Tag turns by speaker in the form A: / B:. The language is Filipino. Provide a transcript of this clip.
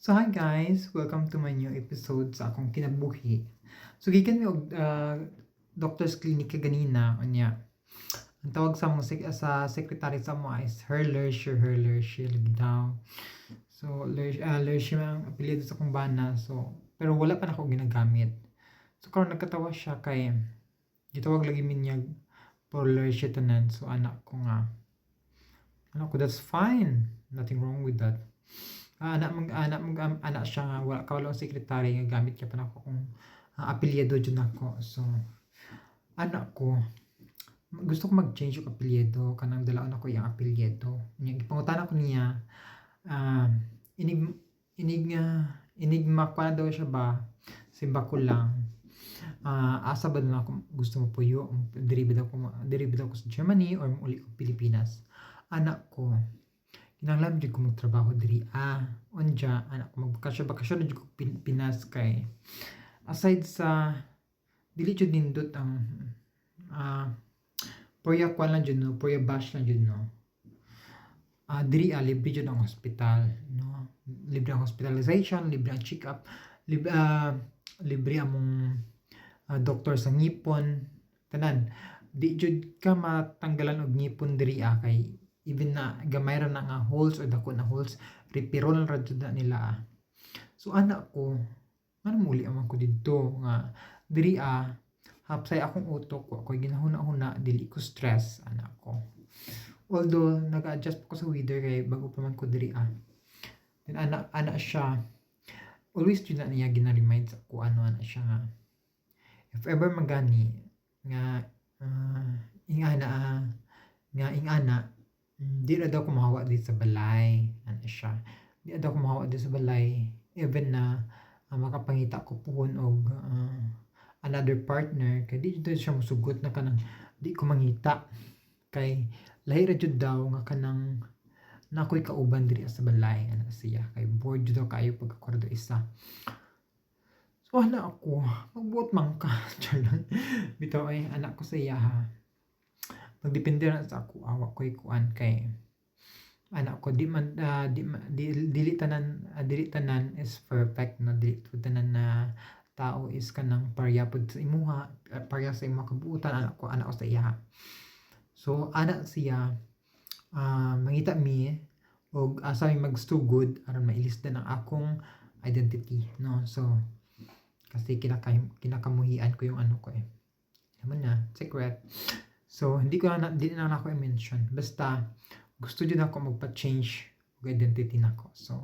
A: So hi guys, welcome to my new episode sa akong kinabuhi. So gikan mi og doctor's clinic ganina unya. Ang tawag sa mo sa secretary sa mo is her lersher lagi daw. So lersher ang apelyido sa kong bana. So pero wala pa na ako ginagamit. So karon nagkatawa siya kay gitawag lagi minyag for lersher tanan. So anak ko, that's fine. Nothing wrong with that. Anak siya nga wala ka walong sekretary nga gamit kay pa nako kung apelyido jud nako. So anak ko gusto ko mag-change yung apelyido kanang dalaon ako yung apelyido. Nya gipangutan ko niya inig enigma pa daw siya ba simba ko lang. Asa ba na ako gusto mo puyo diri ba daw ko sa Germany or uli ko Pilipinas. Anak ko kinahanglan jud ko magtrabaho diri unja anak ko magbakasyon jud ko Pinas kay aside sa dili jud nindot ang Puya kwan lang jud no, puya bash lang jud no. Diri libre jud ang hospital no. Libre ang hospitalization, libre ang check-up, libre among doktor sa ngipon tanan. Di jud ka matanggalan og ngipon diri kay even na gamay ra na nga holes o dako na holes, repairol ra jud na nila. So anak ko, ano muli amang ko didto nga diri hapsay akong utok ko ako'y ginahuna-huna dili ko stress anak ko. Although nag-adjust ko sa weather kay bago pa man ko diri then anak siya always jud na niya gina-remind sa ko anak siya nga if ever magani nga ingana di na daw ko mahawa dito sa balay anak siya di na daw ko mahawa dito sa balay even na makapangita ko puhon og another partner kay di jud siya mosugot na kanang di ko mangita kay lahi ra jud daw nga kanang nakoy kauban diri sa balay ana siya kay bored jud daw kayo pag ako isa. So anak ako magbuot man ka charot bitaw ay anak ko sa iya magdepende na sa ako awa ko'y kuan kay anak ko dili tanan is perfect no dili tanan na tao is kanang pareha pod sa imuha pareha sa imong kabuutan anak ko sa iya. So anak siya mangita mi og asa mi magsugod aron mailisdan ang akong identity no. So kasi kinakamuhian ko yung ano ko naman na secret. So hindi na ako i-mention basta gusto din ako magpa-change og identity nako. So